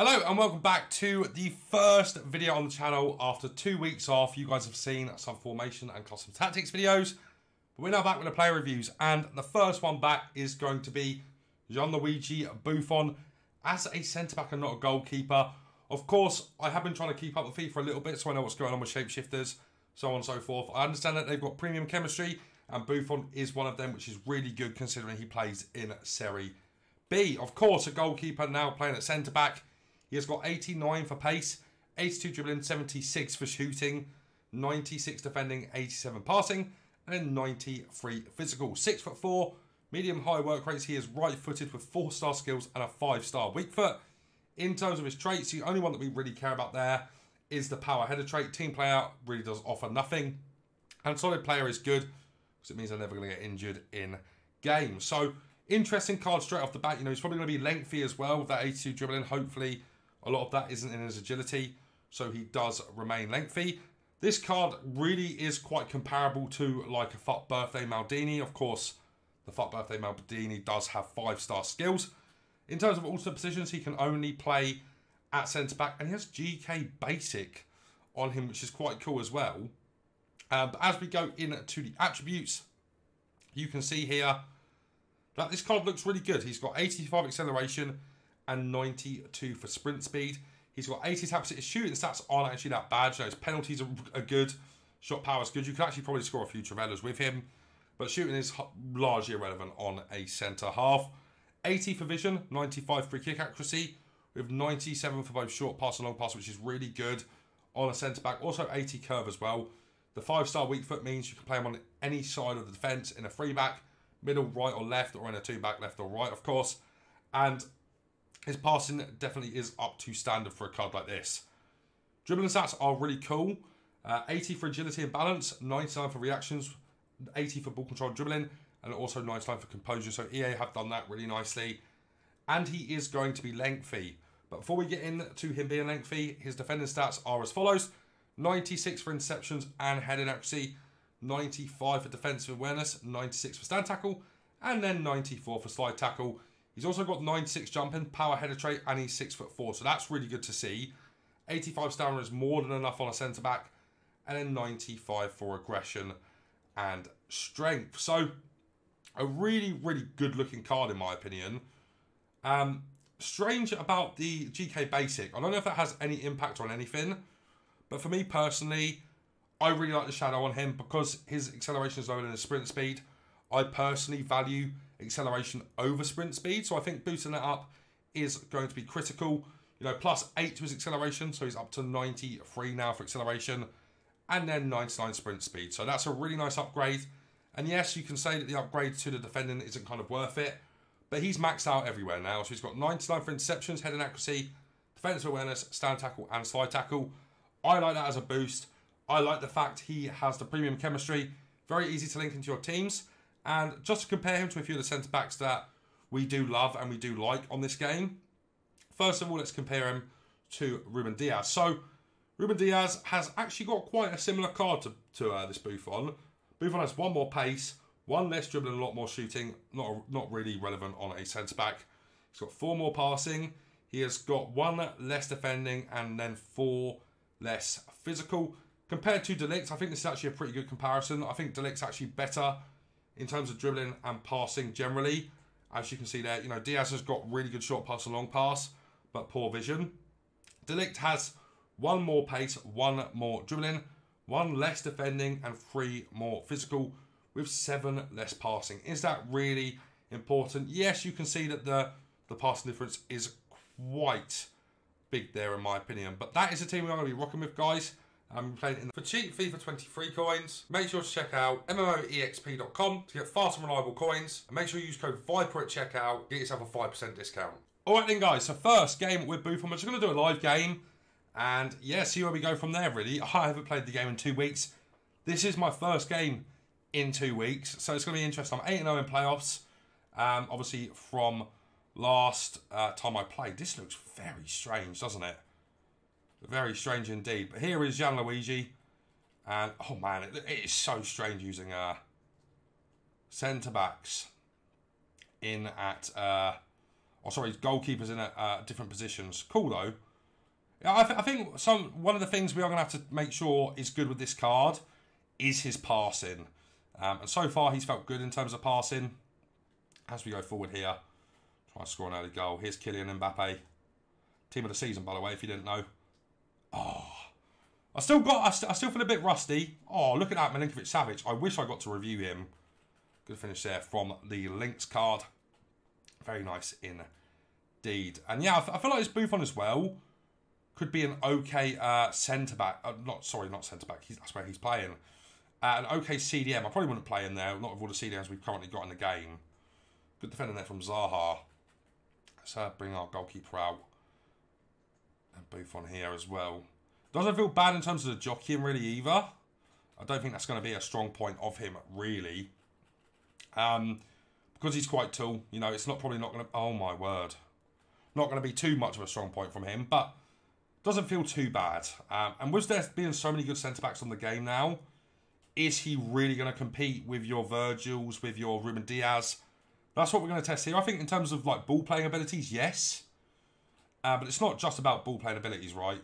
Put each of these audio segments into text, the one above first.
Hello and welcome back to the first video on the channel after 2 weeks off. You guys have seen some formation and custom tactics videos, but we're now back with the player reviews, and the first one back is going to be Gianluigi Buffon as a centre-back and not a goalkeeper. Of course, I have been trying to keep up with FIFA a little bit, so I know what's going on with shapeshifters, so on and so forth. I understand that they've got premium chemistry, and Buffon is one of them, which is really good considering he plays in Serie B. Of course, a goalkeeper now playing at centre-back. He has got 89 for pace, 82 dribbling, 76 for shooting, 96 defending, 87 passing, and then 93 physical. 6'4", medium-high work rates. He is right-footed with 4-star skills and a 5-star weak foot. In terms of his traits, the only one that we really care about there is the power header trait. Team player really does offer nothing. And solid player is good, because it means they're never going to get injured in games. So, interesting card straight off the bat. You know, he's probably going to be lengthy as well with that 82 dribbling. Hopefully, a lot of that isn't in his agility, so he does remain lengthy. This card really is quite comparable to like a FUT Birthday Maldini. Of course, the FUT Birthday Maldini does have 5-star skills. In terms of alternate positions, he can only play at centre-back, and he has GK Basic on him, which is quite cool as well. But as we go into the attributes, you can see here that this card looks really good. He's got 85 acceleration and 92 for sprint speed. He's got 80 taps. His shooting stats aren't actually that bad. So his penalties are good. Shot power is good. You can actually probably score a few Travellas with him. But shooting is largely irrelevant on a centre half. 80 for vision, 95 free kick accuracy, with 97 for both short pass and long pass, which is really good on a centre back. Also 80 curve as well. The 5-star weak foot means you can play him on any side of the defence, in a 3-back, middle, right or left, or in a 2-back, left or right, of course. And his passing definitely is up to standard for a card like this. Dribbling stats are really cool. 80 for agility and balance, 99 for reactions, 80 for ball control and dribbling, and also 99 for composure. So EA have done that really nicely. And he is going to be lengthy. But before we get into him being lengthy, his defending stats are as follows. 96 for interceptions and heading accuracy, 95 for defensive awareness, 96 for stand tackle, and then 94 for slide tackle. He's also got 96 jumping, power header trait, and he's 6'4", so that's really good to see. 85 stamina is more than enough on a centre-back, and then 95 for aggression and strength. So, a really, really good-looking card in my opinion. Strange about the GK Basic. I don't know if that has any impact on anything, but for me personally, I really like the shadow on him because his acceleration is lower than his sprint speed. I personally value acceleration over sprint speed, so I think boosting that up is going to be critical. You know, +8 to his acceleration, so he's up to 93 now for acceleration, and then 99 sprint speed. So that's a really nice upgrade. And yes, you can say that the upgrade to the defending isn't kind of worth it, but he's maxed out everywhere now. So he's got 99 for interceptions, heading accuracy, defensive awareness, stand tackle, and slide tackle. I like that as a boost. I like the fact he has the premium chemistry, very easy to link into your teams. And just to compare him to a few of the centre-backs that we do love and we do like on this game, first of all, let's compare him to Ruben Diaz. So, Ruben Diaz has actually got quite a similar card to this Buffon. Buffon has 1 more pace, 1 less dribbling, a lot more shooting, not really relevant on a centre-back. He's got 4 more passing, he has got 1 less defending, and then 4 less physical. Compared to De Ligt, I think this is actually a pretty good comparison. I think De Ligt's actually better in terms of dribbling and passing generally. As you can see there, you know, Diaz has got really good short pass and long pass, but poor vision. De Ligt has 1 more pace, 1 more dribbling, 1 less defending, and 3 more physical, with 7 less passing. Is that really important? Yes, you can see that the passing difference is quite big there in my opinion. But that is the team we're going to be rocking with, guys. I'm playing for cheap FIFA 23 coins. Make sure to check out MMOEXP.com to get fast and reliable coins. And make sure you use code VIPER at checkout. Get yourself a 5% discount. Alright then, guys. So first game with Buffon. We're just going to do a live game. And yeah, see where we go from there, really. I haven't played the game in 2 weeks. This is my first game in 2 weeks. So it's going to be interesting. I'm 8-0 in playoffs. Obviously from last time I played. This looks very strange, doesn't it? Very strange indeed. But here is Gianluigi. And, oh man, it is so strange using centre-backs in at Oh, sorry, goalkeepers in different positions. Cool, though. Yeah, I think one of the things we are going to have to make sure is good with this card is his passing. And so far, he's felt good in terms of passing. As we go forward here, try to score an early goal. Here's Kylian Mbappe. Team of the season, by the way, if you didn't know. Oh, I still feel a bit rusty. Oh, look at that, Milinkovic-Savic. I wish I got to review him. Good finish there from the Lynx card. Very nice indeed. And yeah, I feel like this Buffon as well could be an okay centre-back. Not centre-back. That's where he's playing. An okay CDM. I probably wouldn't play in there. Not with all the CDMs we've currently got in the game. Good defending there from Zaha. Let's bring our goalkeeper out. And Buffon here as well. Doesn't feel bad in terms of the jockeying really either. I don't think that's going to be a strong point of him really. Because he's quite tall. You know, it's probably not going to... Oh my word. Not going to be too much of a strong point from him. But doesn't feel too bad. And with there being so many good centre-backs on the game now, is he really going to compete with your Virgils, with your Ruben Diaz? That's what we're going to test here. I think in terms of like ball playing abilities, yes. But it's not just about ball playing abilities, right?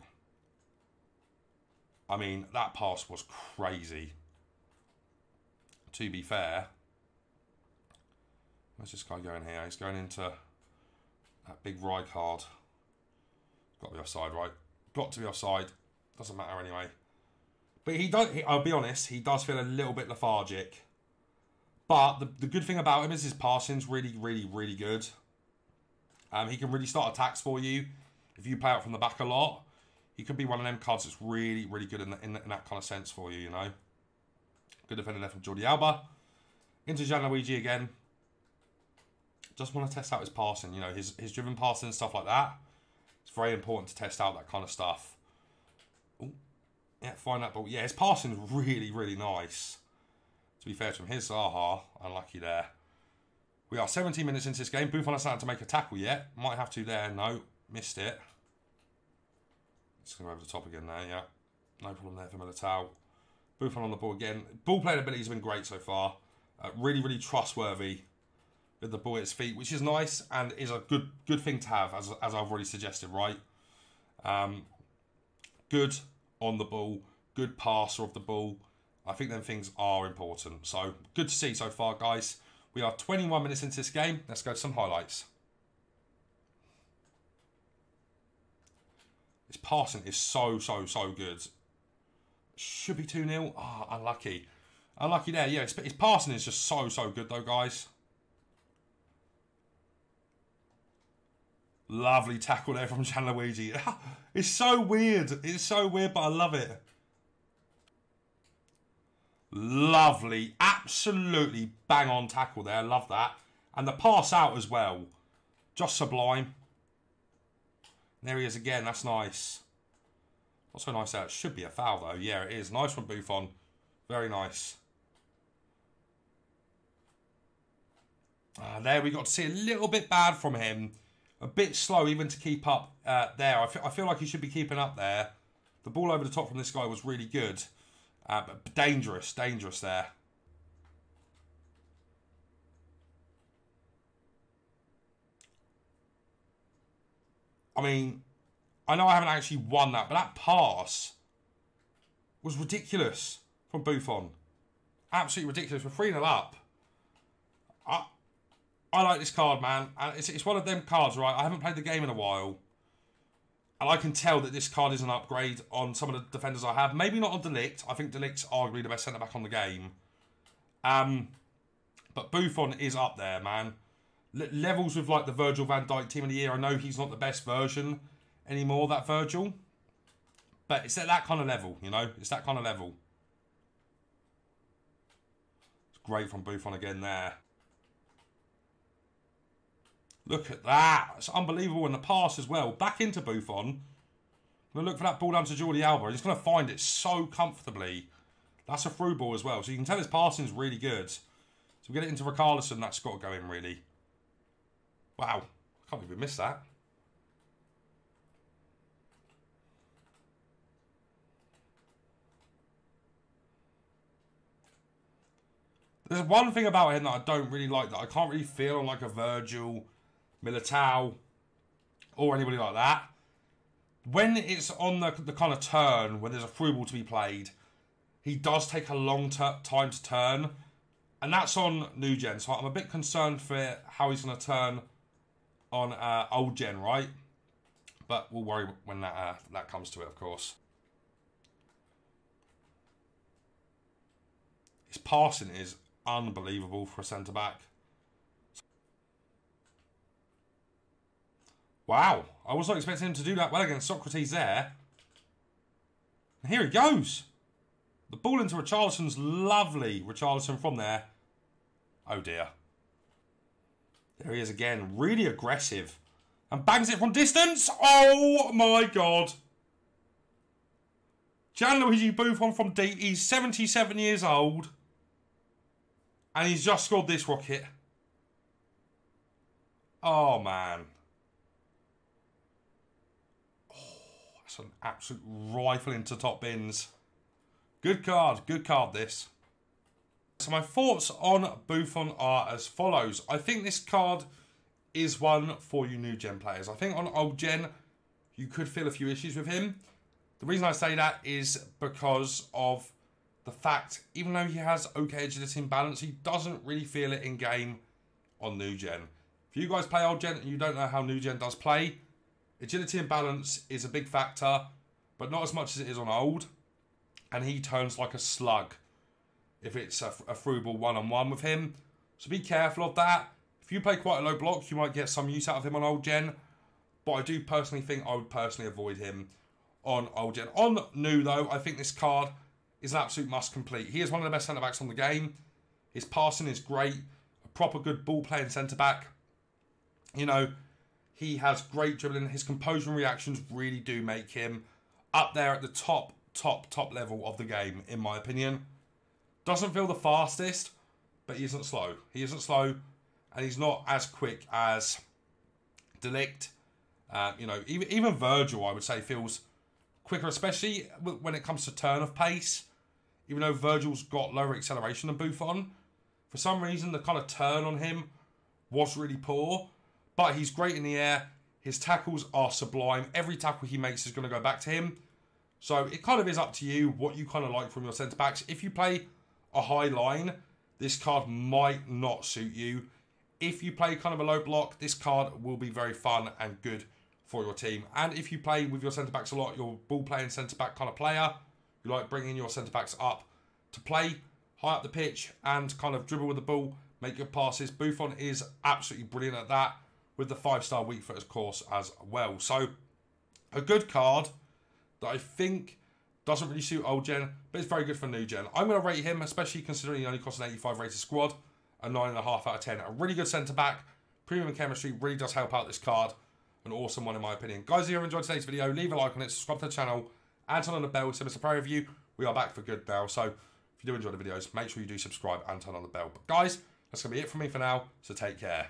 I mean, that pass was crazy. To be fair. Where's this guy going here? He's going into that big right card. Got to be offside, right? Got to be offside. Doesn't matter anyway. But I'll be honest, he does feel a little bit lethargic. But the good thing about him is his passing's really, really, really good. He can really start attacks for you if you play out from the back a lot. He could be one of them cards that's really, really good in that kind of sense for you, you know. Good defending there from Jordi Alba. Into Gianluigi again. Just want to test out his passing, you know, his driven passing and stuff like that. It's very important to test out that kind of stuff. Ooh. Yeah, find that ball. Yeah, his passing is really, really nice. To be fair to him, here's Zaha. Unlucky there. We are 17 minutes into this game. Buffon hasn't had to make a tackle yet. Might have to there. No, missed it. It's going over the top again there, yeah. No problem there for Militao. Buffon on the ball again. Ball playing ability has been great so far. Really, really trustworthy with the ball at his feet, which is nice and is a good thing to have, as I've already suggested, right? Good on the ball, good passer of the ball. I think them things are important. So, good to see so far, guys. We are 21 minutes into this game. Let's go to some highlights. This passing is so good. Should be 2-0. Ah, unlucky. Unlucky there. Yeah, his passing is just so good, though, guys. Lovely tackle there from Gianluigi. It's so weird. It's so weird, but I love it. Lovely. Absolutely bang-on tackle there. I love that. And the pass out as well. Just sublime. There he is again. That's nice. Not so nice there. It should be a foul, though. Yeah, it is. Nice from Buffon. Very nice. There we got to see a little bit bad from him. A bit slow even to keep up there. I feel like he should be keeping up there. The ball over the top from this guy was really good. But dangerous there. I mean, I know I haven't actually won that, but that pass was ridiculous from Buffon. Absolutely ridiculous. We're 3-0 up. I like this card, man. And it's one of them cards, right? I haven't played the game in a while. And I can tell that this card is an upgrade on some of the defenders I have. Maybe not on De Ligt. I think De Ligt's arguably the best centre-back on the game. But Buffon is up there, man. Levels with, like, the Virgil van Dijk Team of the Year. I know he's not the best version anymore, that Virgil. But it's at that kind of level, you know? It's that kind of level. It's great from Buffon again there. Look at that. It's unbelievable. And the pass as well. Back into Buffon. I'm going to look for that ball down to Jordi Alba. He's going to find it so comfortably. That's a through ball as well. So you can tell his passing is really good. So we get it into Richarlison. That's got to go in, really. Wow. I can't believe we missed that. There's one thing about him that I don't really like, that I can't really feel on like a Virgil Militao, or anybody like that. When it's on the kind of turn, when there's a through ball to be played, he does take a long time to turn. And that's on new gen, so I'm a bit concerned for how he's going to turn on old gen, right? But we'll worry when that comes to it, of course. His passing is unbelievable for a centre-back. Wow, I was not expecting him to do that well against Socrates there. And here he goes. The ball into Richarlison's lovely. Richarlison from there. Oh dear. There he is again. Really aggressive. And bangs it from distance. Oh my God. Gianluigi Buffon from deep. He's 77 years old. And he's just scored this rocket. Oh man. Oh, that's an absolute rifle into top bins. Good card this. So my thoughts on Buffon are as follows. I think this card is one for you new gen players. I think on old gen, you could feel a few issues with him. The reason I say that is because of the fact, even though he has okay agility and balance, he doesn't really feel it in game on new gen. If you guys play old gen and you don't know how new gen does play, agility and balance is a big factor, but not as much as it is on old. And he turns like a slug if it's a through ball one-on-one with him. So be careful of that. If you play quite a low block, you might get some use out of him on old gen. But I do personally think I would personally avoid him on old gen. On new, though, I think this card is an absolute must complete. He is one of the best centre-backs on the game. His passing is great. A proper good ball-playing centre-back. You know, he has great dribbling. His composure and reactions really do make him up there at the top level of the game, in my opinion. Doesn't feel the fastest, but he isn't slow. He isn't slow, and he's not as quick as De Ligt. You know, even Virgil, I would say, feels quicker, especially when it comes to turn of pace. Even though Virgil's got lower acceleration than Buffon, for some reason the kind of turn on him was really poor. But he's great in the air. His tackles are sublime. Every tackle he makes is going to go back to him. So it kind of is up to you what you kind of like from your centre-backs. If you play a high line, this card might not suit you. If you play kind of a low block, this card will be very fun and good for your team. And if you play with your centre-backs a lot, you're a ball-playing centre-back kind of player, you like bringing your centre-backs up to play high up the pitch and kind of dribble with the ball, make good passes. Buffon is absolutely brilliant at that with the 5-star weak foot, of course, as well. So a good card that I think doesn't really suit old gen, but it's very good for new gen. I'm going to rate him, especially considering he only costs an 85 rated squad, a 9.5 out of 10. A really good centre-back. Premium chemistry really does help out this card. An awesome one in my opinion. Guys, if you enjoyed today's video, leave a like on it, subscribe to the channel, and turn on the bell to miss a pro review. We are back for good now, so if you do enjoy the videos, make sure you do subscribe and turn on the bell. But guys, that's going to be it from me for now, so take care.